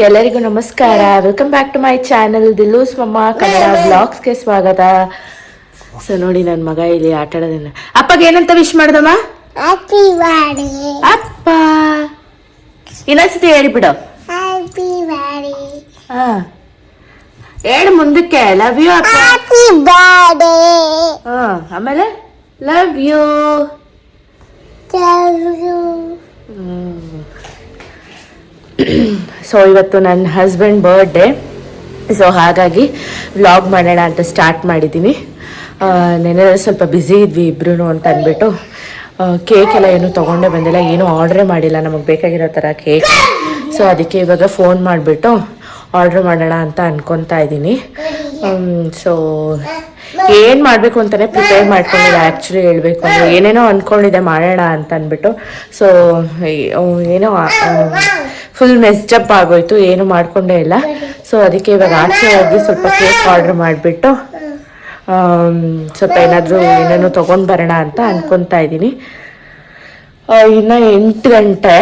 ಎಲ್ಲರಿಗೂ ನಮಸ್ಕಾರ. Welcome back to my channel ದಿಲ್ಲೂಸ್ ಮಮ್ಮ ಕನ್ನಡ ಬ್ಲಾಗ್ಸ್ಗೆ ಸ್ವಾಗತ. ಸೊ ನೋಡಿ ನನ್ನ ಮಗ ಇಲ್ಲಿ ಆಟ ಆಡೋದನ್ನ. ಅಪ್ಪಗೆ ಏನಂತ ವಿಶ್ ಮಾಡ್ದಮ್ಮ? ಅಪ್ಪ ಇನ್ನೊಂದ್ಸತಿ ಹೇಳಿಬಿಡು. ಹಾ ಹೇಳು ಮುಂದಕ್ಕೆ. ಲವ್ ಯು ಅಪ್ಪ. ಹಾ ಆಮೇಲೆ ಲವ್ ಯು. ಸೊ ಇವತ್ತು ನನ್ನ ಹಸ್ಬೆಂಡ್ ಬರ್ಡೇ. ಸೊ ಹಾಗಾಗಿ ವ್ಲಾಗ್ ಮಾಡೋಣ ಅಂತ ಸ್ಟಾರ್ಟ್ ಮಾಡಿದ್ದೀನಿ. ನೆನ್ನೆ ಸ್ವಲ್ಪ ಬ್ಯುಸಿ ಇದ್ವಿ ಇಬ್ರು ಅಂತ ಅಂದ್ಬಿಟ್ಟು ಕೇಕ್ ಎಲ್ಲ ಏನೂ ತೊಗೊಂಡೇ ಬಂದಿಲ್ಲ, ಏನೂ ಆರ್ಡ್ರೇ ಮಾಡಿಲ್ಲ ನಮಗೆ ಬೇಕಾಗಿರೋ ಥರ ಕೇಕ್. ಸೊ ಅದಕ್ಕೆ ಇವಾಗ ಫೋನ್ ಮಾಡಿಬಿಟ್ಟು ಆರ್ಡ್ರ್ ಮಾಡೋಣ ಅಂತ ಅನ್ಕೊತಾ ಇದ್ದೀನಿ. ಸೊ ಏನು ಮಾಡಬೇಕು ಅಂತಲೇ ಪ್ರಿಪೇರ್ ಮಾಡ್ಕೊಂಡಿದ್ದೆ. ಆ್ಯಕ್ಚುಲಿ ಹೇಳಬೇಕು ಅಂದರೆ ಏನೇನೋ ಅಂದ್ಕೊಂಡಿದ್ದೆ ಮಾಡೋಣ ಅಂತ ಅಂದ್ಬಿಟ್ಟು. ಸೊ ಏನೋ ಫುಲ್ ಮೆಸ್ಜಪ್ ಆಗೋಯ್ತು, ಏನು ಮಾಡ್ಕೊಂಡೇ ಇಲ್ಲ. ಸೊ ಅದಕ್ಕೆ ಇವಾಗ ಆಚೆ ಹೋಗಿ ಸ್ವಲ್ಪ ಕೇಕ್ ಆರ್ಡ್ರ್ ಮಾಡಿಬಿಟ್ಟು ಸ್ವಲ್ಪ ಏನೇನೋ ತೊಗೊಂಡು ಬರೋಣ ಅಂತ ಅಂದ್ಕೊತಾ ಇದ್ದೀನಿ. ಇನ್ನು 8 ಗಂಟೆ.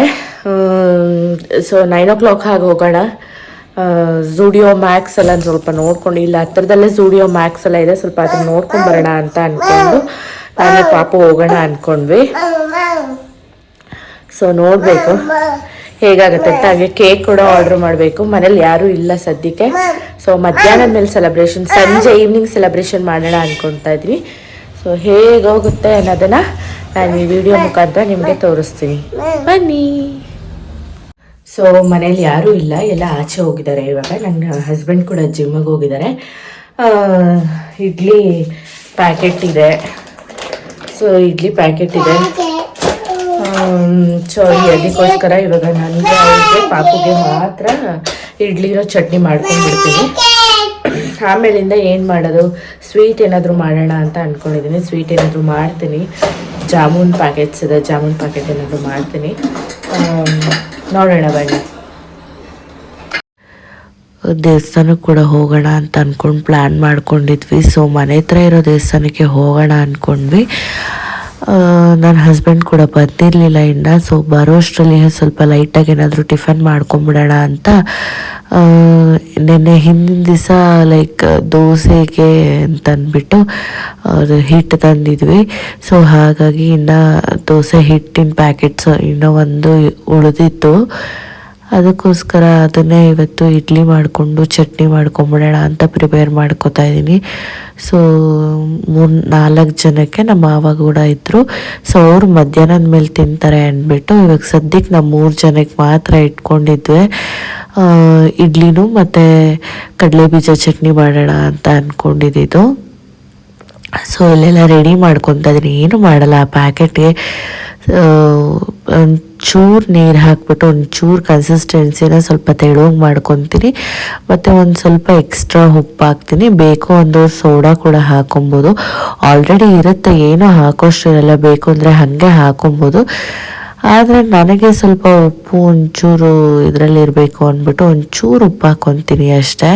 ಸೊ 9 o'clock ಹಾಗೆ ಹೋಗೋಣ. ಝೂಡಿಯೋ ಮ್ಯಾಕ್ಸ್ ಎಲ್ಲ ಸ್ವಲ್ಪ ನೋಡ್ಕೊಂಡು, ಇಲ್ಲ ಹತ್ರದಲ್ಲೇ ಝೂಡಿಯೋ ಮ್ಯಾಕ್ಸ್ ಎಲ್ಲ ಇದೆ, ಸ್ವಲ್ಪ ಅದನ್ನ ನೋಡ್ಕೊಂಡು ಬರೋಣ ಅಂತ ಅಂದ್ಕೊಂಡು ನಾನು ಪಾಪು ಹೋಗೋಣ ಅಂದ್ಕೊಂಡ್ವಿ. ಸೊ ನೋಡಬೇಕು ಹೇಗಾಗುತ್ತೆ ಅಂತ. ಹಾಗೆ ಕೇಕ್ ಕೂಡ ಆರ್ಡ್ರ್ ಮಾಡಬೇಕು. ಮನೇಲಿ ಯಾರೂ ಇಲ್ಲ ಸದ್ಯಕ್ಕೆ. ಸೊ ಮಧ್ಯಾಹ್ನದ ಮೇಲೆ ಸೆಲೆಬ್ರೇಷನ್, ಸಂಜೆ ಈವ್ನಿಂಗ್ ಸೆಲೆಬ್ರೇಷನ್ ಮಾಡೋಣ ಅಂದ್ಕೊತಾ ಇದ್ವಿ. ಸೊ ಹೇಗೋಗುತ್ತೆ ಅನ್ನೋದನ್ನು ನಾನು ಈ ವಿಡಿಯೋ ಮುಖಾಂತರ ನಿಮಗೆ ತೋರಿಸ್ತೀನಿ, ಬನ್ನಿ. ಸೊ ಮನೇಲಿ ಯಾರೂ ಇಲ್ಲ, ಎಲ್ಲ ಆಚೆ ಹೋಗಿದ್ದಾರೆ ಇವಾಗ. ನನ್ನ ಹಸ್ಬೆಂಡ್ ಕೂಡ ಜಿಮ್ಮಿಗೆ ಹೋಗಿದ್ದಾರೆ. ಇಡ್ಲಿ ಪ್ಯಾಕೆಟ್ ಇದೆ. ಸೊ ಇಡ್ಲಿ ಪ್ಯಾಕೆಟ್ ಇದೆ. ಸೊ ಅದಕ್ಕೋಸ್ಕರ ಇವಾಗ ನನಗೆ ಅವ್ರಿಗೆ ಪಾಪುಗೆ ಮಾತ್ರ ಇಡ್ಲಿರೋ ಚಟ್ನಿ ಮಾಡ್ಕೊಂಡ್ಬಿಡ್ತೀನಿ. ಆಮೇಲಿಂದ ಏನು ಮಾಡೋದು, ಸ್ವೀಟ್ ಏನಾದರೂ ಮಾಡೋಣ ಅಂತ ಅಂದ್ಕೊಂಡಿದ್ದೀನಿ. ಸ್ವೀಟ್ ಏನಾದರೂ ಮಾಡ್ತೀನಿ. ಜಾಮೂನ್ ಪ್ಯಾಕೆಟ್ಸ್ ಇದೆ, ಜಾಮೂನ್ ಪ್ಯಾಕೆಟ್ ಏನಾದರೂ ಮಾಡ್ತೀನಿ. ನೋಡೋಣ ಬನ್ನಿ. ದೇವಸ್ಥಾನಕ್ಕೆ ಕೂಡ ಹೋಗೋಣ ಅಂತ ಅಂದ್ಕೊಂಡು ಪ್ಲ್ಯಾನ್ ಮಾಡ್ಕೊಂಡಿದ್ವಿ. ಸೊ ಮನೆ ಹತ್ರ ಇರೋ ದೇವಸ್ಥಾನಕ್ಕೆ ಹೋಗೋಣ ಅಂದ್ಕೊಂಡ್ವಿ. ನನ್ನ ಹಸ್ಬೆಂಡ್ ಕೂಡ ಬಂದಿರಲಿಲ್ಲ ಇನ್ನು. ಸೊ ಬರೋ ಅಷ್ಟರಲ್ಲಿ ಸ್ವಲ್ಪ ಲೈಟಾಗಿ ಏನಾದರೂ ಟಿಫನ್ ಮಾಡ್ಕೊಂಬಿಡೋಣ ಅಂತ ನೆನ್ನೆ ಹಿಂದಿನ ದಿವಸ ಲೈಕ್ ದೋಸೆಗೆ ಅಂತಂದ್ಬಿಟ್ಟು ಹಿಟ್ಟು ತಂದಿದ್ವಿ. ಸೊ ಹಾಗಾಗಿ ಇನ್ನು ದೋಸೆ ಹಿಟ್ಟಿನ ಪ್ಯಾಕೆಟ್ಸ್ ಇನ್ನೂ ಒಂದು ಉಳಿದಿತ್ತು. ಅದಕ್ಕೋಸ್ಕರ ಅದನ್ನೇ ಇವತ್ತು ಇಡ್ಲಿ ಮಾಡಿಕೊಂಡು ಚಟ್ನಿ ಮಾಡ್ಕೊಂಬಿಡೋಣ ಅಂತ ಪ್ರಿಪೇರ್ ಮಾಡ್ಕೋತಾ ಇದ್ದೀನಿ. ಸೊ 3-4 ಜನಕ್ಕೆ ನಮ್ಮ ಮಾವ ಕೂಡ ಇದ್ದರು. ಸೊ ಅವರು ಮಧ್ಯಾಹ್ನದ ಮೇಲೆ ತಿಂತಾರೆ ಅಂದ್ಬಿಟ್ಟು ಇವಾಗ ಸದ್ಯಕ್ಕೆ ನಾವು 3 ಜನಕ್ಕೆ ಮಾತ್ರ ಇಟ್ಕೊಂಡಿದ್ವಿ. ಇಡ್ಲಿನೂ ಮತ್ತು ಕಡಲೆ ಬೀಜ ಚಟ್ನಿ ಮಾಡೋಣ ಅಂತ ಅಂದ್ಕೊಂಡಿದ್ದು. ಸೊ ಇಲ್ಲೆಲ್ಲ ರೆಡಿ ಮಾಡ್ಕೊತಾ ಇದ್ದೀನಿ. ಏನು ಮಾಡಲ್ಲ, ಆ ಪ್ಯಾಕೆಟ್ಗೆ ಒಂಚೂರು ನೀರು ಹಾಕ್ಬಿಟ್ಟು ಒಂಚೂರು ಕನ್ಸಿಸ್ಟೆನ್ಸಿನ ಸ್ವಲ್ಪ ತೆಳುವಾಗಿ ಮಾಡ್ಕೊತೀನಿ. ಮತ್ತು ಒಂದು ಸ್ವಲ್ಪ ಎಕ್ಸ್ಟ್ರಾ ಉಪ್ಪು ಹಾಕ್ತೀನಿ. ಬೇಕು ಒಂದು ಸೋಡಾ ಕೂಡ ಹಾಕೊಬೋದು. ಆಲ್ರೆಡಿ ಇರುತ್ತೆ, ಏನೂ ಹಾಕೋಷ್ಟು ಇರಲ್ಲ. ಬೇಕು ಅಂದರೆ ಹಾಗೆ ಹಾಕೊಬೋದು. ಆದರೆ ನನಗೆ ಸ್ವಲ್ಪ ಉಪ್ಪು ಒಂಚೂರು ಇದರಲ್ಲಿ ಇರಬೇಕು ಅಂದ್ಬಿಟ್ಟು ಒಂಚೂರು ಉಪ್ಪು ಹಾಕ್ಕೊತೀನಿ ಅಷ್ಟೇ.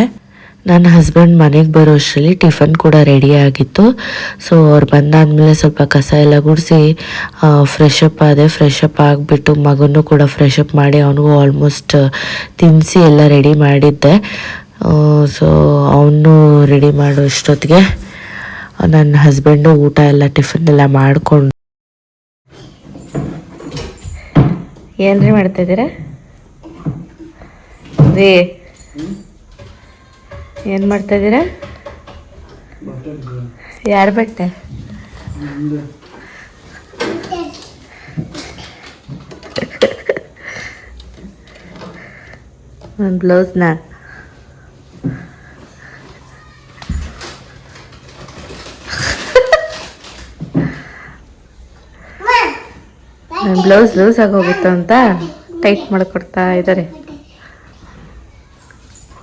ನನ್ನ ಹಸ್ಬೆಂಡ್ ಮನೆಗೆ ಬರೋ ಅಷ್ಟರಲ್ಲಿ ಟಿಫನ್ ಕೂಡ ರೆಡಿ ಆಗಿತ್ತು. ಸೊ ಅವ್ರು ಬಂದಾದಮೇಲೆ ಸ್ವಲ್ಪ ಕಸ ಎಲ್ಲ ಗುಡಿಸಿ ಫ್ರೆಶ್ ಅಪ್ ಆದೆ. ಫ್ರೆಶ್ ಅಪ್ ಆಗಿಬಿಟ್ಟು ಮಗನೂ ಕೂಡ ಫ್ರೆಶ್ ಅಪ್ ಮಾಡಿ ಅವನಿಗೂ ಆಲ್ಮೋಸ್ಟ್ ತಿನ್ನಿಸಿ ಎಲ್ಲ ರೆಡಿ ಮಾಡಿದ್ದೆ. ಸೊ ಅವನು ರೆಡಿ ಮಾಡೋ ಅಷ್ಟೊತ್ತಿಗೆ ನನ್ನ ಹಸ್ಬೆಂಡು ಊಟ ಎಲ್ಲ ಟಿಫನ್ ಎಲ್ಲ ಮಾಡಿಕೊಂಡು. ಏನ್ರಿ ಮಾಡ್ತಾಯಿದ್ದೀರಾ ರೀ? ಏನು ಮಾಡ್ತಾಯಿದ್ದೀರಾ? ಯಾರ ಬಟ್ಟೆ? ಒಂದು ಬ್ಲೌಸ್ನ ನನ್ನ ಬ್ಲೌಸ್ ಲೂಸ್ ಆಗೋಗಿತ್ತು ಅಂತ ಟೈಟ್ ಮಾಡಿಕೊಡ್ತಾ ಇದ್ದಾರೆ,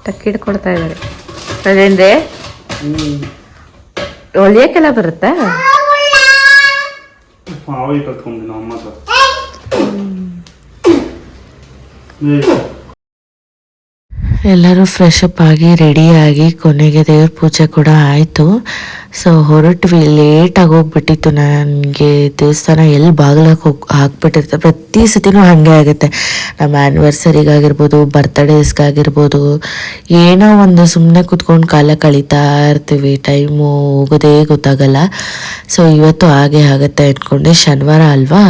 ಟಕ್ಕಿಡ್ಕೊಡ್ತಾ ಇದ್ದಾರೆ. ಅದೇನ್ರಿ ಹೊಲಿಯಕ್ಕೆಲ್ಲ ಬರುತ್ತಾ? ಎಲ್ಲರೂ ಫ್ರೆಶ್ ಅಪ್ ಆಗಿ ರೆಡಿಯಾಗಿ ಕೊನೆಗೆ ದೇವ್ರ ಪೂಜೆ ಕೂಡ ಆಯಿತು. ಸೊ ಹೊರಟ್ವಿ. ಲೇಟಾಗಿ ಹೋಗ್ಬಿಟ್ಟಿತ್ತು. ನನಗೆ ದೇವಸ್ಥಾನ ಎಲ್ಲಿ ಬಾಗಿಲಕ್ಕೆ ಹಾಕ್ಬಿಟ್ಟಿರ್ತಾರೆ. ಪ್ರತಿ ಸತಿನೂ ಹಾಗೆ ಆಗುತ್ತೆ. ನಮ್ಮ ಆ್ಯನಿವರ್ಸರಿಗಾಗಿರ್ಬೋದು, ಬರ್ತ್ಡೇಸ್ಗಾಗಿರ್ಬೋದು, ಏನೋ ಒಂದು ಸುಮ್ಮನೆ ಕೂತ್ಕೊಂಡು ಕಾಲ ಕಳೀತಾ ಇರ್ತೀವಿ. ಟೈಮು ಹೋಗೋದೇ ಗೊತ್ತಾಗಲ್ಲ. ಸೊ ಇವತ್ತು ಹಾಗೆ ಆಗುತ್ತೆ ಅಂದ್ಕೊಂಡೆ. ಶನಿವಾರ ಅಲ್ವಾ,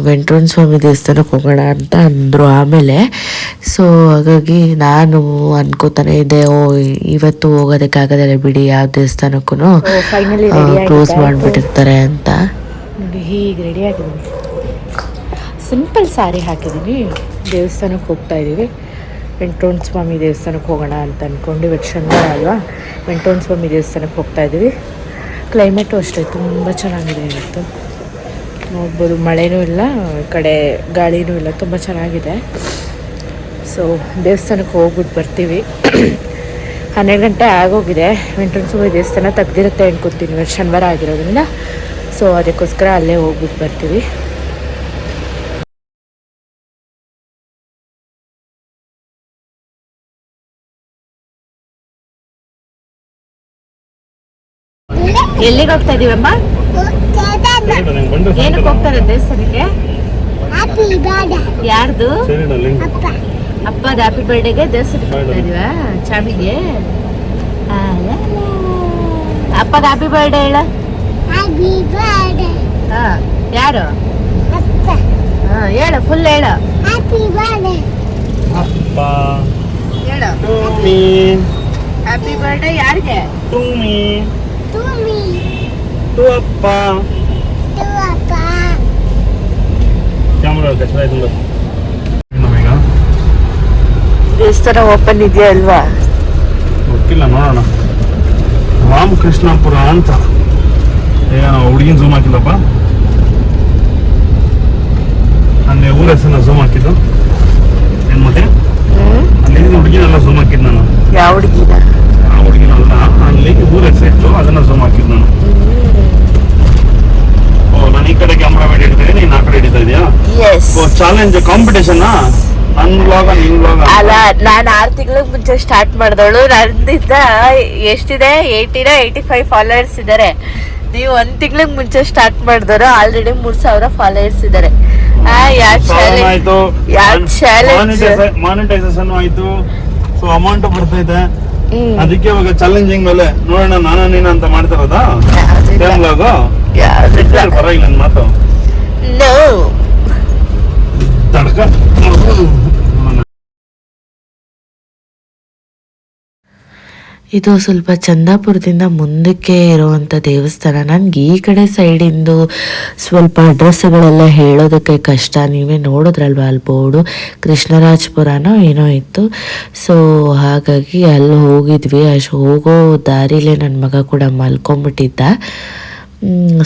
ವೆಂಕಟರಮಣ ಸ್ವಾಮಿ ದೇವಸ್ಥಾನಕ್ಕೆ ಹೋಗೋಣ ಅಂತ ಅಂದರು ಆಮೇಲೆ. ಸೊ ಹಾಗಾಗಿ ನಾನು ಅನ್ಕೋತಾನೆ ಇದ್ದೆ, ಇವತ್ತು ಹೋಗೋದಕ್ಕಾಗದಲ್ಲ ಬಿಡಿ, ಯಾವ ದೇವಸ್ಥಾನಕ್ಕೂ ಕ್ಲೋಸ್ ಮಾಡಿಬಿಟ್ಟಿರ್ತಾರೆ ಅಂತ. ನೋಡಿ ಹೀಗೆ ರೆಡಿ ಆಗಿದ್ದೀನಿ. ಸಿಂಪಲ್ ಸ್ಯಾರಿ ಹಾಕಿದ್ದೀನಿ. ದೇವಸ್ಥಾನಕ್ಕೆ ಹೋಗ್ತಾ ಇದ್ದೀವಿ. ವೆಂಕಟರಮಣ ಸ್ವಾಮಿ ದೇವಸ್ಥಾನಕ್ಕೆ ಹೋಗೋಣ ಅಂತ ಅಂದ್ಕೊಂಡು. ಇವತ್ತು ಶನಿವಾರ ಅಲ್ವಾ, ವೆಂಕಟರಮಣ ಸ್ವಾಮಿ ದೇವಸ್ಥಾನಕ್ಕೆ ಹೋಗ್ತಾ ಇದ್ದೀವಿ. ಕ್ಲೈಮೇಟು ಅಷ್ಟೇ ತುಂಬ ಚೆನ್ನಾಗಿದೆ ಇವತ್ತು. ನೋಡ್ಬೋದು, ಮಳೆನೂ ಇಲ್ಲ, ಈ ಕಡೆ ಗಾಳಿನೂ ಇಲ್ಲ, ತುಂಬ ಚೆನ್ನಾಗಿದೆ. ಸೊ ದೇವಸ್ಥಾನಕ್ಕೆ ಹೋಗ್ಬಿಟ್ಟು ಬರ್ತೀವಿ. 12 ಗಂಟೆ ಆಗೋಗಿದೆ. ವೆಂಕಟರಮಣ ಸ್ವಾಮಿ ದೇವಸ್ಥಾನ ತೆಗ್ದಿರುತ್ತೆ ಅನ್ಕೊತೀನಿ, ಇವತ್ತು ಶನಿವಾರ ಆಗಿರೋದ್ರಿಂದ. ಸೊ ಅದಕ್ಕೋಸ್ಕರ ಅಲ್ಲೇ ಹೋಗ್ಬಿಟ್ಟು ಬರ್ತೀವಿ. ಎಲ್ಲಿಗೆ ಹೋಗ್ತಾ ಇದೀವಮ್ಮ? ಏನಕ್ಕೆ ಹೋಗ್ತಾರೆ ದೇವಸ್ಥಾನಕ್ಕೆ? ಯಾರ್ದು? ಅಪ್ಪದ ಹ್ಯಾಪಿ ಬರ್ಡೇಗೆ ದೇವಸ್ಥಾನಕ್ಕೆ ಹೋಗ್ತಾ ಇದೀವ. ಚಾಮಿಗೆ ಅಪ್ಪದ ಹ್ಯಾಪಿ ಬರ್ಡೇ ಹೇಳ. ಯಾರು? ಹೇಳು, ಫುಲ್ ಹೇಳು. ಹೇಳು ಹ್ಯಾಪಿ ಬರ್ಡೇ ಯಾರಿಗೆ? ದೇವಸ್ಥಾನ ಓಪನ್ ಇದೆಯಾ ಅಲ್ವಾ ಗೊತ್ತಿಲ್ಲ, ನೋಡೋಣ. ರಾಮಕೃಷ್ಣಪುರ ಅಂತ. ಈಗ ನಾವು ಹುಡುಗಿನ ಝೂಮ್ ಹಾಕಿಲ್ಲಪ್ಪ, ಅಲ್ಲಿ ಊರ ಹೆಸರನ್ನ ಝೂಮ್ ಹಾಕಿದ್ದು. ಏನ್ ಮತ್ತೆ ಅಲ್ಲಿ ಹುಡುಗಿನೆಲ್ಲ ಝೂಮ್ ಹಾಕಿದ್ದು ನಾನು. ಯಾವ ಹುಡುಗಿನ? ಆ ಹುಡುಗಿನಲ್ಲ, ಅಲ್ಲಿ ಊರ ಹೆಸರು ಇತ್ತು, ಅದನ್ನ ಝೂಮ್ ಹಾಕಿದ್ದು ನಾನು. ನಾನು ಈ ಕಡೆ ಕ್ಯಾಮ್ರಾ ಮೇಲೆ ಹಿಡಿತಾ, ನೀನ್ ಆ ಕಡೆ ಹಿಡಿತಾ ಇದೆಯಾ? Challenge competition. ಅಲ್ಲ, ನಾನು 6 ತಿಂಗಳ ಮುಂಚೆ ಸ್ಟಾರ್ಟ್ ಮಾಡಿದವಳು. ನಂದಿದ್ದ ಎಷ್ಟಿದೆ, 85 ಫಾಲೋವರ್ಸ್ ಇದ್ದಾರೆ. ನೀವು 1 ತಿಂಗಳಿಗೆ ಮುಂಚೆ ಸ್ಟಾರ್ಟ್ ಮಾಡಿದವರು ಆಲ್ರೆಡಿ 3000 ಫಾಲೋವರ್ಸ್ ಇದ್ದಾರೆ. ಮಾನಿಟೈಸೇಷನ್ ಆಯ್ತು, ಸೊ ಅಮೌಂಟ್ ಬರ್ತಾ ಇದೆ. ಅದಕ್ಕೆ ಇವಾಗ ಚಾಲೆಂಜಿಂಗ್ ಮೇಲೆ ನೋಡೋಣ, ನಾನು ನೀನು ಅಂತ ಮಾಡ್ತಾರದ ಪರವಾಗಿಲ್ಲ ನನ್ನ ಮಾತು. ತಡ್ಕ ಇದು ಸ್ವಲ್ಪ ಚಂದಾಪುರದಿಂದ ಮುಂದಕ್ಕೆ ಇರುವಂಥ ದೇವಸ್ಥಾನ. ನನಗೆ ಈ ಕಡೆ ಸೈಡಿಂದು ಸ್ವಲ್ಪ ಅಡ್ರೆಸ್ಗಳೆಲ್ಲ ಹೇಳೋದಕ್ಕೆ ಕಷ್ಟ. ನೀವೇ ನೋಡಿದ್ರಲ್ವ ಅಲ್ಲಿ ಬೋರ್ಡು, ಕೃಷ್ಣರಾಜಪುರನೋ ಏನೋ ಇತ್ತು. ಸೊ ಹಾಗಾಗಿ ಅಲ್ಲಿ ಹೋಗಿದ್ವಿ. ಅಷ್ಟು ಹೋಗೋ ದಾರಿಲೇ ನನ್ನ ಮಗ ಕೂಡ ಮಲ್ಕೊಂಬಿಟ್ಟಿದ್ದ.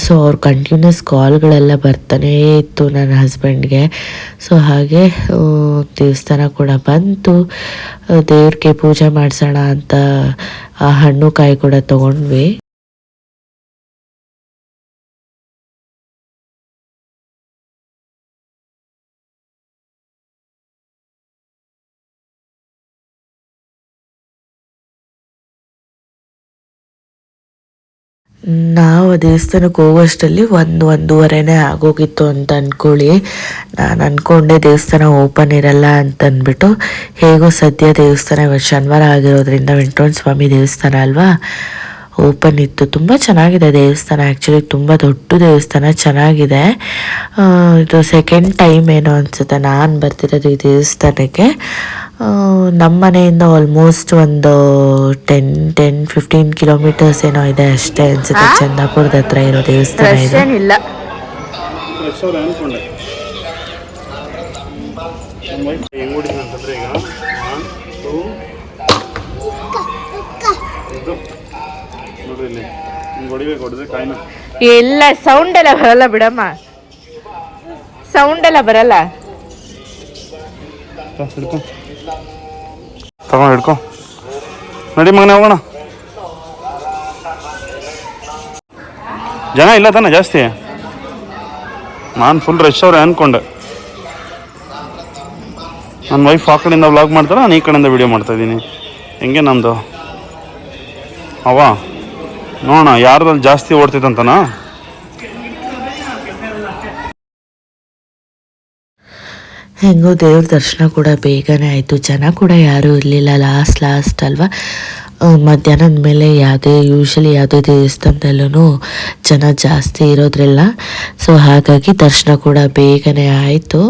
ಸೊ ಅವ್ರು ಕಂಟಿನ್ಯೂಸ್ ಕಾಲ್ಗಳೆಲ್ಲ ಬರ್ತಾನೇ ಇತ್ತು ನನ್ನ ಹಸ್ಬೆಂಡ್ಗೆ. ಸೊ ಹಾಗೆ ದೇವಸ್ಥಾನ ಕೂಡ ಬಂತು. ದೇವ್ರಿಗೆ ಪೂಜೆ ಮಾಡಿಸೋಣ ಅಂತ ಆ ಹಣ್ಣು ಕಾಯಿ ಕೂಡ ತೊಗೊಂಡ್ವಿ. ನಾವು ದೇವಸ್ಥಾನಕ್ಕೆ ಹೋಗೋಷ್ಟರಲ್ಲಿ 1-1:30 ಆಗೋಗಿತ್ತು ಅಂತ ಅಂದ್ಕೊಳ್ಳಿ. ನಾನು ಅಂದ್ಕೊಂಡೆ ದೇವಸ್ಥಾನ ಓಪನ್ ಇರಲ್ಲ ಅಂತ ಅಂದ್ಬಿಟ್ಟು. ಹೇಗೋ ಸದ್ಯ ದೇವಸ್ಥಾನ ಇವತ್ತು ಶನಿವಾರ ಆಗಿರೋದ್ರಿಂದ, ವೆಂಕಟರಮಣ ಸ್ವಾಮಿ ದೇವಸ್ಥಾನ ಅಲ್ವಾ, ಓಪನ್ ಇತ್ತು. ತುಂಬ ಚೆನ್ನಾಗಿದೆ ದೇವಸ್ಥಾನ. ಆ್ಯಕ್ಚುಲಿ ತುಂಬ ದೊಡ್ಡ ದೇವಸ್ಥಾನ, ಚೆನ್ನಾಗಿದೆ. ಇದು ಸೆಕೆಂಡ್ ಟೈಮ್ ಏನೋ ಅನಿಸುತ್ತೆ ನಾನು ಬರ್ತಿರೋದು ಈ ದೇವಸ್ಥಾನಕ್ಕೆ. ನಮ್ಮ ಮನೆಯಿಂದ ಆಲ್ಮೋಸ್ಟ್ ಒಂದು 10-15 ಕಿಲೋಮೀಟರ್ಸ್ ಏನೋ ಇದೆ ಅಷ್ಟೇ ಅನ್ಸುತ್ತೆ. ಚಂದಾಪುರದ ಹತ್ರ ಇರೋ ದೇವಸ್ಥಾನ ಇದೆ. ಎಲ್ಲ ಸೌಂಡ್ ಎಲ್ಲ ಬರಲ್ಲ ಬಿಡಮ್ಮ, ಸೌಂಡ್ ಎಲ್ಲ ಬರಲ್ಲ. ತಗೊಂಡು ಹಿಡ್ಕೊ, ನಡಿ ಮಗನೇ ಹೋಗೋಣ. ಜನ ಇಲ್ಲ ತಾನೆ ಜಾಸ್ತಿ? ನಾನು ಫುಲ್ ರಶ್ ಅವ್ರೆ ಅಂದ್ಕೊಂಡೆ. ನನ್ನ ವೈಫ್ ಆ ಕಡೆಯಿಂದ ವ್ಲಾಗ್ ಮಾಡ್ತಾರೆ, ನಾನು ಈ ಕಡೆಯಿಂದ ವೀಡಿಯೋ ಮಾಡ್ತಾಯಿದ್ದೀನಿ. ಹೆಂಗೆ ನಮ್ಮದು ಅವ ನೋಡೋಣ ಯಾರ್ದಲ್ಲಿ ಜಾಸ್ತಿ ಓಡ್ತಿದ್ದಂತನಾ. ಹೆಂಗೋ ದೇವ್ರ ದರ್ಶನ ಕೂಡ ಬೇಗನೆ ಆಯಿತು. ಜನ ಕೂಡ ಯಾರೂ ಇರಲಿಲ್ಲ, ಲಾಸ್ಟ್ ಅಲ್ವಾ. ಮಧ್ಯಾಹ್ನದ ಮೇಲೆ ಯೂಶ್ವಲಿ ಯಾವುದೇ ದೇವಸ್ಥಾನದಲ್ಲೂ ಜನ ಜಾಸ್ತಿ ಇರೋದ್ರಿಲ್ಲ. ಸೊ ಹಾಗಾಗಿ ದರ್ಶನ ಕೂಡ ಬೇಗನೆ ಆಯಿತು.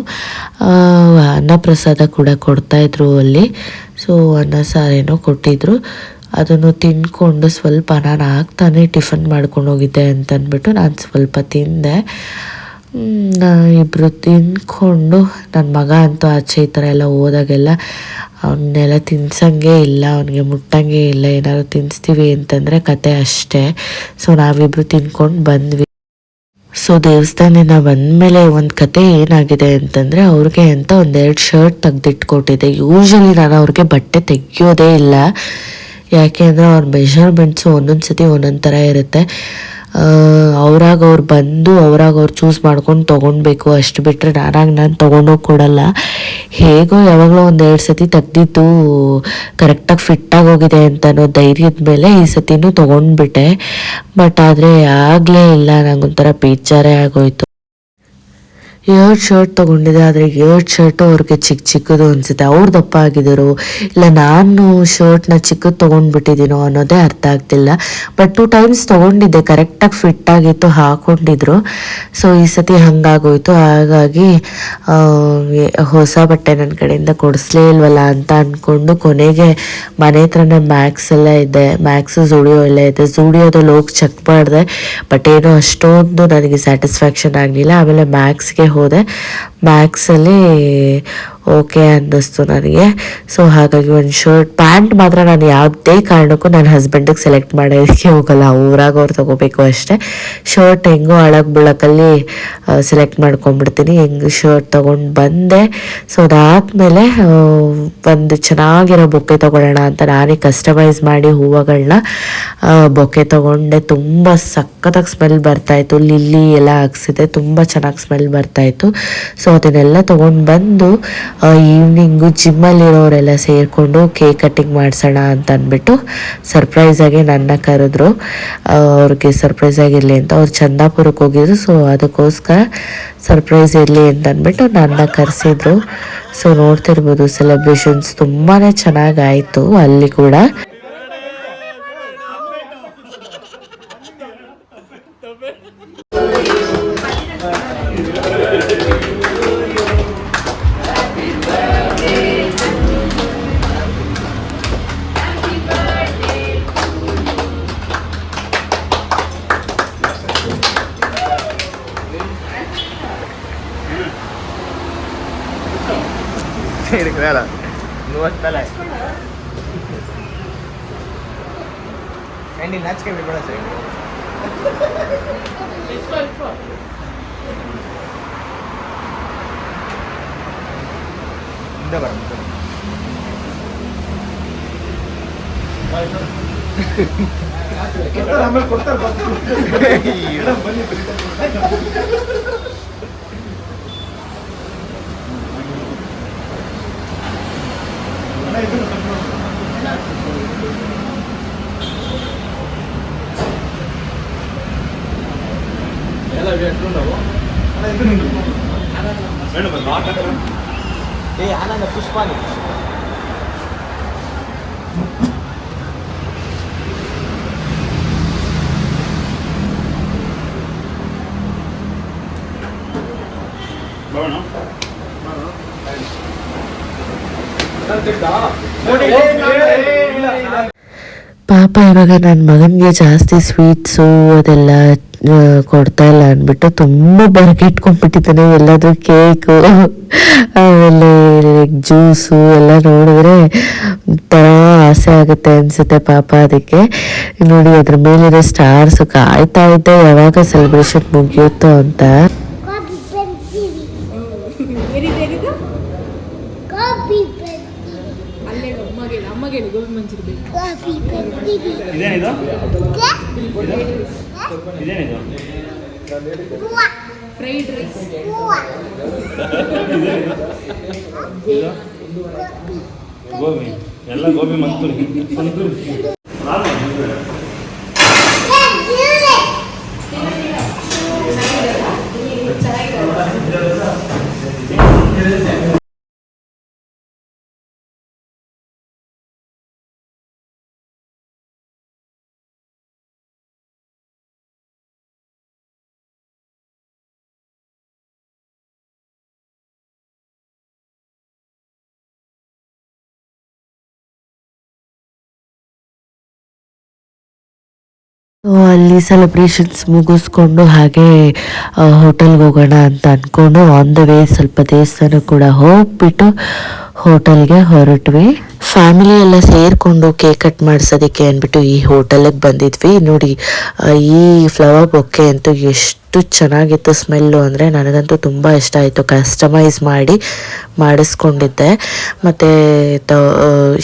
ಅನ್ನಪ್ರಸಾದ ಕೂಡ ಕೊಡ್ತಾಯಿದ್ರು ಅಲ್ಲಿ. ಸೊ ಅನ್ನ ಸಾರೇನೋ ಕೊಟ್ಟಿದ್ರು, ಅದನ್ನು ತಿಂದ್ಕೊಂಡು ಸ್ವಲ್ಪ ನಾನು ಆಗ್ತಾನೆ ಟಿಫನ್ ಮಾಡ್ಕೊಂಡು ಹೋಗಿದ್ದೆ ಅಂತಂದ್ಬಿಟ್ಟು ನಾನು ಸ್ವಲ್ಪ ತಿಂದೆ. ಇಬ್ಬರು ತಿಂದ್ಕೊಂಡು ನನ್ನ ಮಗ ಅಂತೂ ಆಚೆ ಈ ಥರ ಎಲ್ಲ ಹೋದಾಗೆಲ್ಲ ಅವನ್ನೆಲ್ಲ ತಿನ್ಸಂಗೆ ಇಲ್ಲ, ಅವನಿಗೆ ಮುಟ್ಟಂಗೆ ಇಲ್ಲ. ಏನಾದ್ರು ತಿನ್ನಿಸ್ತೀವಿ ಅಂತಂದರೆ ಕತೆ ಅಷ್ಟೇ. ಸೊ ನಾವಿಬ್ಬರು ತಿನ್ಕೊಂಡು ಬಂದ್ವಿ. ಸೊ ದೇವಸ್ಥಾನದಿಂದ ಬಂದಮೇಲೆ ಒಂದು ಕತೆ ಏನಾಗಿದೆ ಅಂತಂದರೆ, ಅವ್ರಿಗೆ ಅಂತ 2 ಶರ್ಟ್ ತೆಗ್ದಿಟ್ಕೊಟ್ಟಿದ್ದೆ. ಯೂಶ್ವಲಿ ನಾನು ಅವ್ರಿಗೆ ಬಟ್ಟೆ ತೆಗಿಯೋದೇ ಇಲ್ಲ, ಯಾಕೆ ಅಂದರೆ ಅವ್ರ ಮೆಷರ್ಮೆಂಟ್ಸು ಒಂದೊಂದು ಸತಿ ಒಂದೊಂದು ಥರ ಇರುತ್ತೆ. ಅವ್ರು ಬಂದು ಅವ್ರು ಚೂಸ್ ಮಾಡ್ಕೊಂಡು ತೊಗೊಳ್ಬೇಕು, ಅಷ್ಟು ಬಿಟ್ಟರೆ ನಾನು ತೊಗೊಂಡೋಗಿ ಕೊಡಲ್ಲ. ಹೇಗೋ ಯಾವಾಗಲೂ 1-2 ಸತಿ ತೆಗ್ದಿದ್ದು ಕರೆಕ್ಟಾಗಿ ಫಿಟ್ಟಾಗಿ ಹೋಗಿದೆ ಅಂತ ಅನ್ನೋ ಧೈರ್ಯದ ಮೇಲೆ ಈ ಸತಿನೂ ತೊಗೊಂಡ್ಬಿಟ್ಟೆ. ಬಟ್ ಆದರೆ ಆಗಲೇ ಇಲ್ಲ, ನಂಗೊಂಥರ ಬೇಜಾರೇ ಆಗೋಯ್ತು. 2 ಶರ್ಟ್ ತೊಗೊಂಡಿದ್ದೆ, ಆದರೆ 2 ಶರ್ಟು ಅವ್ರಿಗೆ ಚಿಕ್ಕದು ಅನಿಸುತ್ತೆ. ಅವ್ರು ದಪ್ಪ ಆಗಿದ್ದರು, ಇಲ್ಲ ನಾನು ಶರ್ಟ್ನ ಚಿಕ್ಕದು ತೊಗೊಂಡ್ಬಿಟ್ಟಿದ್ದೀನೋ ಅನ್ನೋದೇ ಅರ್ಥ ಆಗ್ತಿಲ್ಲ. ಬಟ್ 2 ಟೈಮ್ಸ್ ತೊಗೊಂಡಿದ್ದೆ, ಕರೆಕ್ಟಾಗಿ ಫಿಟ್ಟಾಗಿತ್ತು, ಹಾಕ್ಕೊಂಡಿದ್ರು. ಸೊ ಈ ಸತಿ ಹಾಗಾಗೋಯ್ತು. ಹಾಗಾಗಿ ಹೊಸ ಬಟ್ಟೆ ನನ್ನ ಕಡೆಯಿಂದ ಕೊಡಿಸ್ಲೇ ಇಲ್ವಲ್ಲ ಅಂತ ಅಂದ್ಕೊಂಡು ಕೊನೆಗೆ ಮನೆ ಹತ್ರನೇ ಮ್ಯಾಕ್ಸ್ ಎಲ್ಲ ಇದೆ, ಝೂಡಿಯೋ ಎಲ್ಲ ಇದೆ. ಝೂಡಿಯೋದಲ್ಲಿ ಹೋಗಿ ಚೆಕ್ ಮಾಡಿದೆ, ಬಟ್ ಏನೋ ಅಷ್ಟೊಂದು ನನಗೆ ಸ್ಯಾಟಿಸ್ಫ್ಯಾಕ್ಷನ್ ಆಗಲಿಲ್ಲ. ಆಮೇಲೆ ಮ್ಯಾಕ್ಸ್ಗೆ ಹೋದೆ, ಮ್ಯಾಕ್ಸಲ್ಲಿ ಓಕೆ ಅನ್ನಿಸ್ತು ನನಗೆ. ಸೊ ಹಾಗಾಗಿ ಒಂದು ಶರ್ಟ್, ಪ್ಯಾಂಟ್ ಮಾತ್ರ ನಾನು ಯಾವುದೇ ಕಾರಣಕ್ಕೂ ನನ್ನ ಹಸ್ಬೆಂಡಿಗೆ ಸೆಲೆಕ್ಟ್ ಮಾಡೋದಕ್ಕೆ ಹೋಗಲ್ಲ, ಅವ್ರು ತೊಗೋಬೇಕು ಅಷ್ಟೇ. ಶರ್ಟ್ ಹೆಂಗೋ ಅಳಕ್ ಸೆಲೆಕ್ಟ್ ಮಾಡ್ಕೊಂಡ್ಬಿಡ್ತೀನಿ. ಶರ್ಟ್ ತೊಗೊಂಡು ಬಂದೆ. ಸೊ ಅದಾದಮೇಲೆ ಒಂದು ಚೆನ್ನಾಗಿರೋ ಬೊಕ್ಕೆ ತೊಗೊಳ್ಳೋಣ ಅಂತ ನಾನೇ ಕಸ್ಟಮೈಸ್ ಮಾಡಿ ಹೂವುಗಳನ್ನ ಬೊಕ್ಕೆ ತೊಗೊಂಡೆ. ತುಂಬ ಸಖತ್ತಾಗಿ ಸ್ಮೆಲ್ ಬರ್ತಾಯಿತ್ತು, ಲಿಲ್ಲಿ ಎಲ್ಲ ಹಾಕ್ಸಿದೆ, ತುಂಬ ಚೆನ್ನಾಗಿ ಸ್ಮೆಲ್ ಬರ್ತಾಯಿತ್ತು. ಸೊ ಅದನ್ನೆಲ್ಲ ತೊಗೊಂಡು ಬಂದು ಈವ್ನಿಂಗು ಜಿಮ್ಮಲ್ಲಿರೋರೆಲ್ಲ ಸೇರಿಕೊಂಡು ಕೇಕ್ ಕಟ್ಟಿಂಗ್ ಮಾಡಿಸೋಣ ಅಂತ ಅಂದ್ಬಿಟ್ಟು ಸರ್ಪ್ರೈಸಾಗಿ ನನ್ನ ಕರೆದ್ರು. ಅವ್ರಿಗೆ ಸರ್ಪ್ರೈಸ್ ಆಗಿರಲಿ ಅಂತ, ಅವ್ರು ಚಂದಾಪುರಕ್ಕೆ ಹೋಗಿದ್ರು. ಸೊ ಅದಕ್ಕೋಸ್ಕರ ಸರ್ಪ್ರೈಸ್ ಇರಲಿ ಅಂತ ಅಂದ್ಬಿಟ್ಟು ನನ್ನ ಕರೆಸಿದ್ರು. ಸೊ ನೋಡ್ತಿರ್ಬೋದು, ಸೆಲೆಬ್ರೇಷನ್ಸ್ ತುಂಬಾ ಚೆನ್ನಾಗಾಯಿತು ಅಲ್ಲಿ ಕೂಡ. Claro, no está la. Andy, natch के बड़ा सही. इंदा बड़ा. कितना हमें कोट्टर बात. इधर बनी ಆನಂದ ಪುಷ್ಪಾನಿ ಪಾಪ ಇವಾಗ ನನ್ನ ಮಗನಿಗೆ ಜಾಸ್ತಿ ಸ್ವೀಟ್ಸು ಅದೆಲ್ಲ ಕೊಡ್ತಾ ಇಲ್ಲ ಅಂದ್ಬಿಟ್ಟು ತುಂಬ ಬರಗಿಟ್ಕೊಂಡ್ಬಿಟ್ಟಿದ್ದಾನೆ. ಎಲ್ಲಾದರೂ ಕೇಕು ಆಮೇಲೆ ಜ್ಯೂಸು ಎಲ್ಲ ನೋಡಿದ್ರೆ ಒಂಥರ ಆಸೆ ಆಗುತ್ತೆ ಅನಿಸುತ್ತೆ ಪಾಪ. ಅದಕ್ಕೆ ನೋಡಿ ಅದ್ರ ಮೇಲಿರೋ ಸ್ಟಾರ್ಸು ಕಾಯ್ತಾ ಇದ್ದೆ ಯಾವಾಗ ಸೆಲೆಬ್ರೇಷನ್ ಮುಗಿಯುತ್ತೋ ಅಂತ. ಫ್ರೈಡ್ ರೈಸ್ ಗೋಬಿ ಎಲ್ಲ ಗೋಬಿ ಮಂತೂರಿ ಅಲ್ಲಿ ಸೆಲೆಬ್ರೇಷನ್ಸ್ ಮುಗಿಸ್ಕೊಂಡು ಹಾಗೆ ಹೋಟೆಲ್ಗೆ ಹೋಗೋಣ ಅಂತ ಅಂದ್ಕೊಂಡು ಆನ್ ದ ವೇ ಸ್ವಲ್ಪ ದೇವಸ್ಥಾನ ಕೂಡ ಹೋಗ್ಬಿಟ್ಟು ಹೋಟೆಲ್ಗೆ ಹೊರಟ್ವಿ. ಫ್ಯಾಮಿಲಿ ಎಲ್ಲ ಸೇರಿಕೊಂಡು ಕೇಕ್ ಕಟ್ ಮಾಡಿಸೋದಕ್ಕೆ ಅಂದ್ಬಿಟ್ಟು ಈ ಹೋಟೆಲಿಗೆ ಬಂದಿದ್ವಿ. ನೋಡಿ ಈ ಫ್ಲವರ್ ಬೊಕ್ಕೆ ಅಂತೂ ಎಷ್ಟು ಚೆನ್ನಾಗಿತ್ತು ಸ್ಮೆಲ್ಲು ಅಂದರೆ ನನಗಂತೂ ತುಂಬ ಇಷ್ಟ ಆಯಿತು. ಕಸ್ಟಮೈಸ್ ಮಾಡಿಸ್ಕೊಂಡಿದ್ದೆ ಮತ್ತು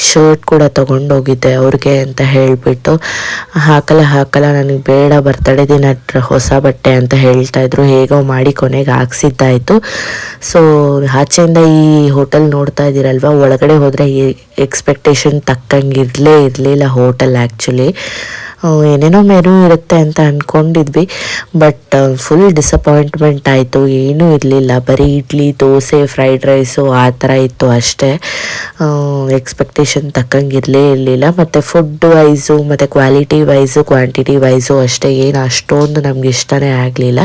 ಶರ್ಟ್ ಕೂಡ ತೊಗೊಂಡೋಗಿದ್ದೆ ಅವ್ರಿಗೆ ಅಂತ ಹೇಳಿಬಿಟ್ಟು. ಹಾಕಲ್ಲ ನನಗೆ ಬೇಡ ಬರ್ತಡೇ ದಿನ ಹೊಸ ಬಟ್ಟೆ ಅಂತ ಹೇಳ್ತಾಯಿದ್ರು. ಹೇಗೋ ಮಾಡಿ ಕೊನೆಗೆ ಹಾಕ್ಸಿದ್ದಾಯಿತು. ಸೊ ಆಚೆಯಿಂದ ಈ ಹೋಟೆಲ್ ನೋಡ್ತಾ ಇದ್ದೀರಲ್ವ, ಒಳಗಡೆ ಹೋದರೆ ಎಕ್ಸ್ಪೆಕ್ಟೇಷನ್ ತಕ್ಕಂಗೆ ಇರಲಿಲ್ಲ ಹೋಟೆಲ್. ಆ್ಯಕ್ಚುಲಿ ಏನೇನೋ ಮೆನು ಇರುತ್ತೆ ಅಂತ ಅಂದ್ಕೊಂಡಿದ್ವಿ, ಬಟ್ ಫುಲ್ ಡಿಸಪಾಯಿಂಟ್ಮೆಂಟ್ ಆಯಿತು. ಏನೂ ಇರಲಿಲ್ಲ, ಬರೀ ಇಡ್ಲಿ, ದೋಸೆ, ಫ್ರೈಡ್ ರೈಸು ಆ ಥರ ಇತ್ತು ಅಷ್ಟೇ. ಎಕ್ಸ್ಪೆಕ್ಟೇಷನ್ ತಕ್ಕಂಗೆ ಇರಲಿಲ್ಲ. ಮತ್ತು ಫುಡ್ ವೈಸು ಮತ್ತು ಕ್ವಾಲಿಟಿ ವೈಸು ಕ್ವಾಂಟಿಟಿ ವೈಸು ಅಷ್ಟೇ ಏನು ಅಷ್ಟೊಂದು ನಮ್ಗೆ ಇಷ್ಟನೇ ಆಗಲಿಲ್ಲ.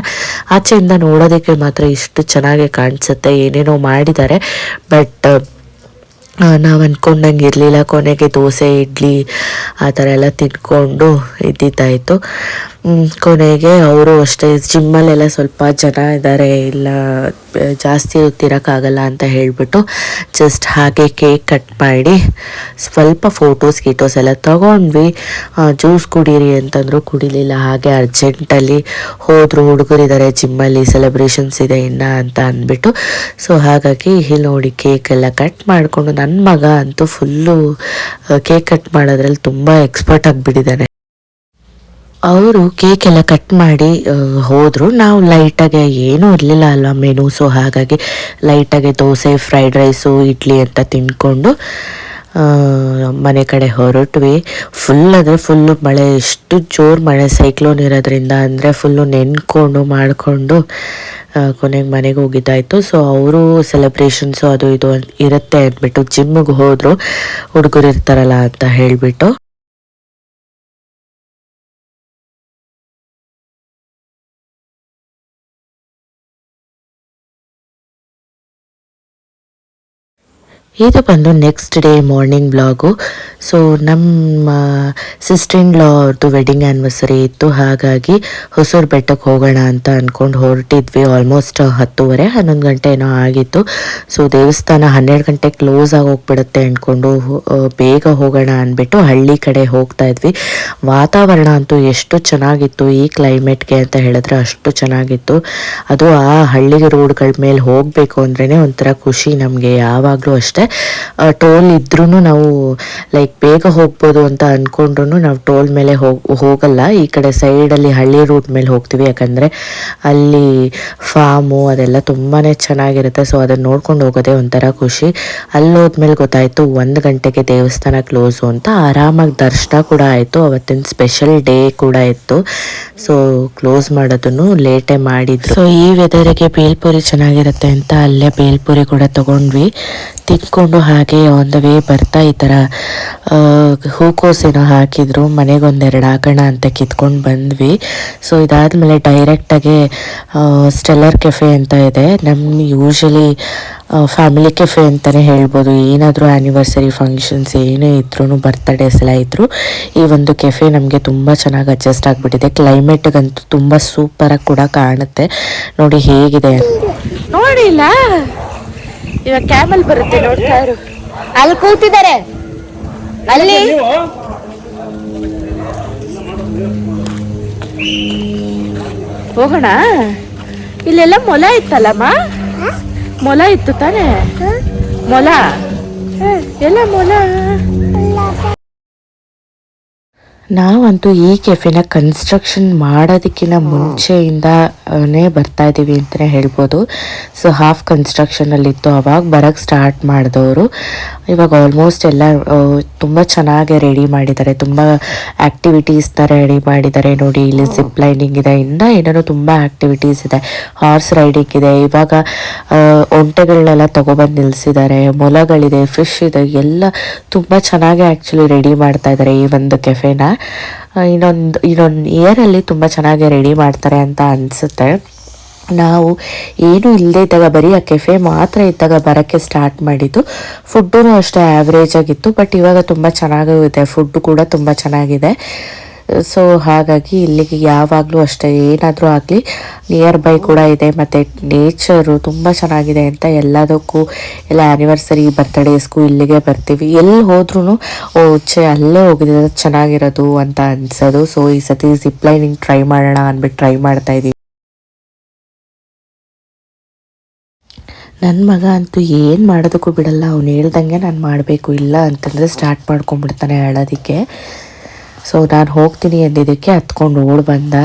ಆಚೆಯಿಂದ ನೋಡೋದಕ್ಕೆ ಮಾತ್ರ ಇಷ್ಟು ಚೆನ್ನಾಗಿ ಕಾಣಿಸುತ್ತೆ, ಏನೇನೋ ಮಾಡಿದ್ದಾರೆ, ಬಟ್ ನಾವು ಅಂದ್ಕೊಂಡಂಗೆ ಇರಲಿಲ್ಲ. ಕೊನೆಗೆ ದೋಸೆ, ಇಡ್ಲಿ ಆ ಥರ ಎಲ್ಲ ತಿನ್ಕೊಂಡು ಇದ್ದಿದ್ದಾಯಿತು. ಕೊನೆಗೆ ಅವರು ಅಷ್ಟೇ ಜಿಮ್ಮಲ್ಲೆಲ್ಲ ಸ್ವಲ್ಪ ಜನ ಇದ್ದಾರೆ, ಇಲ್ಲ ಜಾಸ್ತಿ ಹೊತ್ತಿರೋಕ್ಕಾಗಲ್ಲ ಅಂತ ಹೇಳಿಬಿಟ್ಟು ಜಸ್ಟ್ ಹಾಗೆ ಕೇಕ್ ಕಟ್ ಮಾಡಿ ಸ್ವಲ್ಪ ಫೋಟೋಸ್ ಎಲ್ಲ ತೊಗೊಂಡ್ವಿ. ಜ್ಯೂಸ್ ಕುಡೀರಿ ಅಂತಂದ್ರು, ಕುಡಿಲಿಲ್ಲ. ಹಾಗೆ ಅರ್ಜೆಂಟಲ್ಲಿ ಹೋದರು, ಹುಡುಗರಿದ್ದಾರೆ ಜಿಮ್ಮಲ್ಲಿ, ಸೆಲೆಬ್ರೇಷನ್ಸ್ ಇದೆ ಇನ್ನು ಅಂತ ಅಂದ್ಬಿಟ್ಟು. ಸೊ ಹಾಗಾಗಿ ಇಲ್ಲಿ ನೋಡಿ ಕೇಕ್ ಎಲ್ಲ ಕಟ್ ಮಾಡಿಕೊಂಡು, ನನ್ನ ಮಗ ಅಂತೂ ಫುಲ್ಲು ಕೇಕ್ ಕಟ್ ಮಾಡೋದ್ರಲ್ಲಿ ತುಂಬ ಎಕ್ಸ್ಪರ್ಟ್ ಆಗಿಬಿಟ್ಟಿದ್ದಾನೆ. ಅವರು ಕೇಕ್ ಎಲ್ಲ ಕಟ್ ಮಾಡಿ ಹೋದರು. ನಾವು ಲೈಟಾಗೆ ಏನೂ ಇರಲಿಲ್ಲ ಅಲ್ವಾ ಮೆನು, ಸೊ ಹಾಗಾಗಿ ಲೈಟಾಗೆ ದೋಸೆ, ಫ್ರೈಡ್ ರೈಸು, ಇಡ್ಲಿ ಅಂತ ತಿಂದ್ಕೊಂಡು ಮನೆ ಕಡೆ ಹೊರಟ್ವಿ. ಫುಲ್ಲು ಮಳೆ, ಎಷ್ಟು ಜೋರು ಮಳೆ, ಸೈಕ್ಲೋನ್ ಇರೋದ್ರಿಂದ ಅಂದರೆ ಫುಲ್ಲು ನೆನ್ಕೊಂಡು ಮಾಡಿಕೊಂಡು ಕೊನೆಗೆ ಮನೆಗೆ ಹೋಗಿದ್ದಾಯಿತು. ಸೊ ಅವರು ಸೆಲೆಬ್ರೇಷನ್ಸು ಅದು ಇದು ಇರುತ್ತೆ ಅಂದ್ಬಿಟ್ಟು ಜಿಮ್ಮಿಗೆ ಹೋದರು, ಹುಡುಗರು ಇರ್ತಾರಲ್ಲ ಅಂತ ಹೇಳಿಬಿಟ್ಟು. ಇದು ಬಂದು next day morning blog. So ನಮ್ಮ ಸಿಸ್ಟರ್ ಇನ್ ಲಾ ಅವ್ರದ್ದು ವೆಡ್ಡಿಂಗ್ ಆ್ಯನಿವರ್ಸರಿ ಇತ್ತು, ಹಾಗಾಗಿ ಹೊಸೂರು ಬೆಟ್ಟಕ್ಕೆ ಹೋಗೋಣ ಅಂತ ಅಂದ್ಕೊಂಡು ಹೊರಟಿದ್ವಿ. ಆಲ್ಮೋಸ್ಟ್ 10:30, 11 ಗಂಟೆ ಏನೋ ಆಗಿತ್ತು. ಸೊ ದೇವಸ್ಥಾನ 12 ಗಂಟೆಗೆ ಕ್ಲೋಸ್ ಆಗಿ ಹೋಗ್ಬಿಡುತ್ತೆ ಅಂದ್ಕೊಂಡು ಬೇಗ ಹೋಗೋಣ ಅಂದ್ಬಿಟ್ಟು ಹಳ್ಳಿ ಕಡೆ ಹೋಗ್ತಾ ಇದ್ವಿ. ವಾತಾವರಣ ಅಂತೂ ಎಷ್ಟು ಚೆನ್ನಾಗಿತ್ತು ಈ ಕ್ಲೈಮೇಟ್ಗೆ ಅಂತ ಹೇಳಿದ್ರೆ ಅಷ್ಟು ಚೆನ್ನಾಗಿತ್ತು. ಅದು ಆ ಹಳ್ಳಿ ರೋಡ್ಗಳ ಮೇಲೆ ಹೋಗಬೇಕು ಅಂದ್ರೇ ಒಂಥರ ಖುಷಿ ನಮಗೆ ಯಾವಾಗಲೂ ಅಷ್ಟೇ. ಟೋಲ್ ಇದ್ರೂ ನಾವು ಲೈಕ್ ಬೇಗ ಹೋಗ್ಬೋದು ಅಂತ ಅಂದ್ಕೊಂಡ್ರು ನಾವು ಟೋಲ್ ಮೇಲೆ ಹೋಗಲ್ಲ. ಈ ಕಡೆ ಸೈಡಲ್ಲಿ ಹಳ್ಳಿ ರೂಟ್ ಮೇಲೆ ಹೋಗ್ತೀವಿ, ಯಾಕಂದರೆ ಅಲ್ಲಿ ಫಾರ್ಮು ಅದೆಲ್ಲ ತುಂಬಾ ಚೆನ್ನಾಗಿರುತ್ತೆ. ಸೊ ಅದನ್ನು ನೋಡ್ಕೊಂಡು ಹೋಗೋದೇ ಒಂಥರ ಖುಷಿ. ಅಲ್ಲಿ ಹೋದ್ಮೇಲೆ ಗೊತ್ತಾಯಿತು 1 ಗಂಟೆಗೆ ದೇವಸ್ಥಾನ ಕ್ಲೋಸು ಅಂತ. ಆರಾಮಾಗಿ ದರ್ಶನ ಕೂಡ ಆಯಿತು. ಅವತ್ತಿನ ಸ್ಪೆಷಲ್ ಡೇ ಕೂಡ ಇತ್ತು, ಸೊ ಕ್ಲೋಸ್ ಮಾಡೋದನ್ನು ಲೇಟೇ ಮಾಡಿದ್ರು. ಸೊ ಈ ವೆದರಿಗೆ ಬೇಲ್ಪುರಿ ಚೆನ್ನಾಗಿರುತ್ತೆ ಅಂತ ಅಲ್ಲೇ ಬೇಲ್ಪುರಿ ಕೂಡ ತೊಗೊಂಡ್ವಿ. ತಿನ್ಕೊಂಡು ಹಾಗೆ ಆನ್ ದ ವೇ ಬರ್ತಾ ಈ ಥರ ಹೂಕೋಸೇನೋ ಹಾಕಿದ್ರು, ಮನೆಗೆ 1-2 ಹಾಕೋಣ ಅಂತ ಕಿತ್ಕೊಂಡು ಬಂದ್ವಿ. ಸೊ ಇದಾದಮೇಲೆ ಡೈರೆಕ್ಟಾಗಿ ಸ್ಟೆಲ್ಲರ್ ಕೆಫೆ ಅಂತ ಇದೆ. ನಮ್ಮ ಯೂಶಲಿ ಫ್ಯಾಮಿಲಿ ಕೆಫೆ ಅಂತಲೇ ಹೇಳ್ಬೋದು. ಏನಾದರೂ ಆ್ಯನಿವರ್ಸರಿ ಫಂಕ್ಷನ್ಸ್ ಏನೇ ಇದ್ರೂ, ಬರ್ತ್ಡೇಸ್ ಎಲ್ಲ ಇದ್ದರೂ ಈ ಒಂದು ಕೆಫೆ ನಮಗೆ ತುಂಬ ಚೆನ್ನಾಗಿ ಅಡ್ಜಸ್ಟ್ ಆಗಿಬಿಟ್ಟಿದೆ. ಕ್ಲೈಮೇಟ್ಗಂತೂ ತುಂಬ ಸೂಪರಾಗಿ ಕೂಡ ಕಾಣುತ್ತೆ. ನೋಡಿ ಹೇಗಿದೆ ನೋಡಿಲ್ಲ. ಇವಾಗ ಕ್ಯಾಮಲ್ ಬರುತ್ತೆ, ನೋಡ್ತಾ ಇರು. ಅಲ್ಲಿ ಕೂತಿದ್ದಾರೆ, ಅಲ್ಲಿ ಹೋಗೋಣ. ಇಲ್ಲೆಲ್ಲ ಮೊಲ ಇತ್ತಲ್ಲಮ್ಮ, ಮೊಲ ಇತ್ತು ತಾನೇ, ಮೊಲ ಎಲ್ಲ ಮೊಲ. ನಾವಂತೂ ಈ ಕೆಫೆನ ಕನ್ಸ್ಟ್ರಕ್ಷನ್ ಮಾಡೋದಕ್ಕಿಂತ ಮುಂಚೆಯಿಂದನೇ ಬರ್ತಾ ಇದ್ದೀವಿ ಅಂತಲೇ ಹೇಳ್ಬೋದು. ಸೊ ಹಾಫ್ ಕನ್ಸ್ಟ್ರಕ್ಷನಲ್ಲಿತ್ತು, ಅವಾಗ ಬರೋಕ್ಕೆ ಸ್ಟಾರ್ಟ್ ಮಾಡಿದವರು. ಇವಾಗ ಆಲ್ಮೋಸ್ಟ್ ಎಲ್ಲ ತುಂಬ ಚೆನ್ನಾಗಿ ರೆಡಿ ಮಾಡಿದ್ದಾರೆ, ತುಂಬ ಆ್ಯಕ್ಟಿವಿಟೀಸ್ನ ರೆಡಿ ಮಾಡಿದ್ದಾರೆ. ನೋಡಿ, ಇಲ್ಲಿ ಜಿಪ್ ಲೈನಿಂಗ್ ಇದೆ, ಇನ್ನೂ ಏನೇನೋ ತುಂಬ ಆ್ಯಕ್ಟಿವಿಟೀಸ್ ಇದೆ, ಹಾರ್ಸ್ ರೈಡಿಂಗ್ ಇದೆ. ಇವಾಗ ಒಂಟೆಗಳನ್ನೆಲ್ಲ ತೊಗೊಬಂದು ನಿಲ್ಲಿಸಿದ್ದಾರೆ, ಮೊಲಗಳಿದೆ, ಫಿಶ್ ಇದೆ, ಎಲ್ಲ ತುಂಬ ಚೆನ್ನಾಗಿ ಆ್ಯಕ್ಚುಲಿ ರೆಡಿ ಮಾಡ್ತಾ ಇದ್ದಾರೆ ಈ ಒಂದು ಕೆಫೆನ. ಇನ್ನೊಂದು ಇಯರಲ್ಲಿ ತುಂಬ ಚೆನ್ನಾಗಿ ರೆಡಿ ಮಾಡ್ತಾರೆ ಅಂತ ಅನಿಸುತ್ತೆ. ನಾವು ಏನೂ ಇಲ್ಲದೆ ಇದ್ದಾಗ, ಬರೀ ಆ ಕೆಫೆ ಮಾತ್ರ ಇದ್ದಾಗ ಬರೋಕ್ಕೆ ಸ್ಟಾರ್ಟ್ ಮಾಡಿದ್ದು. ಫುಡ್ಡೂ ಅಷ್ಟೇ ಆ್ಯಾವ್ರೇಜ್ ಆಗಿತ್ತು, ಬಟ್ ಇವಾಗ ತುಂಬ ಚೆನ್ನಾಗೂ ಇದೆ, ಫುಡ್ಡು ಕೂಡ ತುಂಬ ಚೆನ್ನಾಗಿದೆ. ಸೊ ಹಾಗಾಗಿ ಇಲ್ಲಿಗೆ ಯಾವಾಗಲೂ ಅಷ್ಟೇ, ಏನಾದರೂ ಆಗಲಿ ನಿಯರ್ ಬೈ ಕೂಡ ಇದೆ, ಮತ್ತು ನೇಚರು ತುಂಬ ಚೆನ್ನಾಗಿದೆ ಅಂತ ಎಲ್ಲದಕ್ಕೂ, ಎಲ್ಲ ಆ್ಯನಿವರ್ಸರಿ ಬರ್ತ್ಡೇಸ್ಗೂ ಇಲ್ಲಿಗೆ ಬರ್ತೀವಿ. ಎಲ್ಲಿ ಹೋದ್ರೂ ಅಲ್ಲೇ ಹೋಗಿದ್ರೆ ಚೆನ್ನಾಗಿರೋದು ಅಂತ ಅನ್ಸೋದು. ಸೊ ಈ ಸತಿ ಜಿಪ್ ಲೈನಿಂಗ್ ಟ್ರೈ ಮಾಡೋಣ ಅಂದ್ಬಿಟ್ಟು ಟ್ರೈ ಮಾಡ್ತಾಯಿದ್ದೀವಿ. ನನ್ನ ಮಗ ಅಂತೂ ಏನು ಮಾಡೋದಕ್ಕೂ ಬಿಡಲ್ಲ, ಅವ್ನು ಹೇಳ್ದಂಗೆ ನಾನು ಮಾಡಬೇಕು, ಇಲ್ಲ ಅಂತಂದರೆ ಸ್ಟಾರ್ಟ್ ಮಾಡ್ಕೊಂಡ್ಬಿಡ್ತಾನೆ ಅಳೋದಕ್ಕೆ. ಸೊ ನಾನು ಹೋಗ್ತೀನಿ ಅಂದಿದ್ದಕ್ಕೆ ಹತ್ಕೊಂಡು ಓಡಿ ಬಂದ.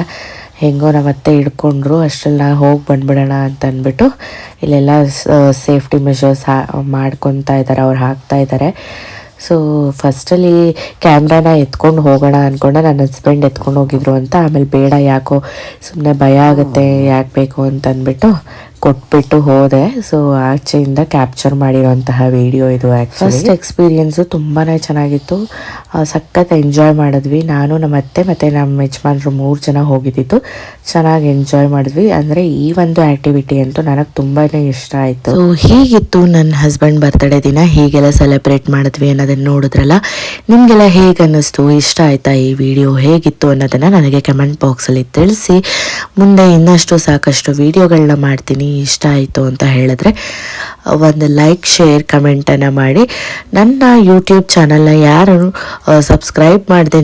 ಹೆಂಗೋ ನಮ್ಮತ್ತೆ ಹಿಡ್ಕೊಂಡ್ರು, ಅಷ್ಟರಲ್ಲಿ ನಾನು ಹೋಗಿ ಬಂದ್ಬಿಡೋಣ ಅಂತ ಅಂದ್ಬಿಟ್ಟು ಇಲ್ಲೆಲ್ಲ ಸೇಫ್ಟಿ ಮೆಷರ್ಸ್ ಮಾಡ್ಕೊತಾ ಇದ್ದಾರೆ, ಅವ್ರು ಹಾಕ್ತಾ ಇದ್ದಾರೆ. ಸೊ ಫಸ್ಟಲ್ಲಿ ಕ್ಯಾಮ್ರಾನ ಎತ್ಕೊಂಡು ಹೋಗೋಣ ಅಂದ್ಕೊಂಡೆ, ನನ್ನ ಹಸ್ಬೆಂಡ್ ಎತ್ಕೊಂಡು ಹೋಗಿದ್ರು ಅಂತ. ಆಮೇಲೆ ಬೇಡ, ಯಾಕೋ ಸುಮ್ಮನೆ ಭಯ ಆಗುತ್ತೆ, ಯಾಕೆ ಬೇಕು ಅಂತ ಅಂದ್ಬಿಟ್ಟು ಕೊಟ್ಬಿಟ್ಟು ಹೋದೆ. ಸೊ ಆಚೆಯಿಂದ ಕ್ಯಾಪ್ಚರ್ ಮಾಡಿರೋಂತಹ ವಿಡಿಯೋ ಇದು. ಫಸ್ಟ್ ಎಕ್ಸ್ಪೀರಿಯೆನ್ಸು ತುಂಬಾ ಚೆನ್ನಾಗಿತ್ತು, ಸಖತ್ ಎಂಜಾಯ್ ಮಾಡಿದ್ವಿ. ನಾನು ನಮ್ಮ ಅತ್ತೆ ಮತ್ತು ನಮ್ಮ ಯಜಮಾನ್ರು 3 ಜನ ಹೋಗಿದ್ದಿತ್ತು. ಚೆನ್ನಾಗಿ ಎಂಜಾಯ್ ಮಾಡಿದ್ವಿ. ಅಂದರೆ ಈ ಒಂದು ಆ್ಯಕ್ಟಿವಿಟಿ ಅಂತೂ ನನಗೆ ತುಂಬಾ ಇಷ್ಟ ಆಯಿತು. ಸೊ ಹೀಗಿತ್ತು ನನ್ನ ಹಸ್ಬೆಂಡ್ ಬರ್ತ್ಡೇ ದಿನ, ಹೀಗೆಲ್ಲ ಸೆಲೆಬ್ರೇಟ್ ಮಾಡಿದ್ವಿ ಅನ್ನೋದನ್ನು ನೋಡಿದ್ರಲ್ಲ. ನಿಮಗೆಲ್ಲ ಹೇಗೆ ಅನ್ನಿಸ್ತು, ಇಷ್ಟ ಆಯಿತಾ ಈ ವಿಡಿಯೋ, ಹೇಗಿತ್ತು ಅನ್ನೋದನ್ನು ನನಗೆ ಕಮೆಂಟ್ ಬಾಕ್ಸಲ್ಲಿ ತಿಳಿಸಿ. ಮುಂದೆ ಇನ್ನಷ್ಟು ಸಾಕಷ್ಟು ವಿಡಿಯೋಗಳನ್ನ ಮಾಡ್ತೀನಿ. ಇಷ್ಟ ಆಯಿತು ಅಂತ ಹೇಳಿದ್ರೆ ಒಂದು ಲೈಕ್, ಶೇರ್, ಕಮೆಂಟನ್ನು ಮಾಡಿ. ನನ್ನ ಯೂಟ್ಯೂಬ್ ಚಾನಲ್ನ ಯಾರು ಸಬ್ಸ್ಕ್ರೈಬ್ ಮಾಡದೆ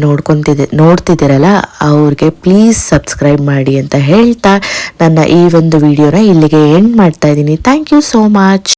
ನೋಡ್ತಿದ್ದೀರಲ್ಲ ಅವ್ರಿಗೆ ಪ್ಲೀಸ್ ಸಬ್ಸ್ಕ್ರೈಬ್ ಮಾಡಿ ಅಂತ ಹೇಳ್ತಾ ನನ್ನ ಈ ಒಂದು ವಿಡಿಯೋನ ಇಲ್ಲಿಗೆ ಎಂಡ್ ಮಾಡ್ತಾ ಇದ್ದೀನಿ. Thank you so much.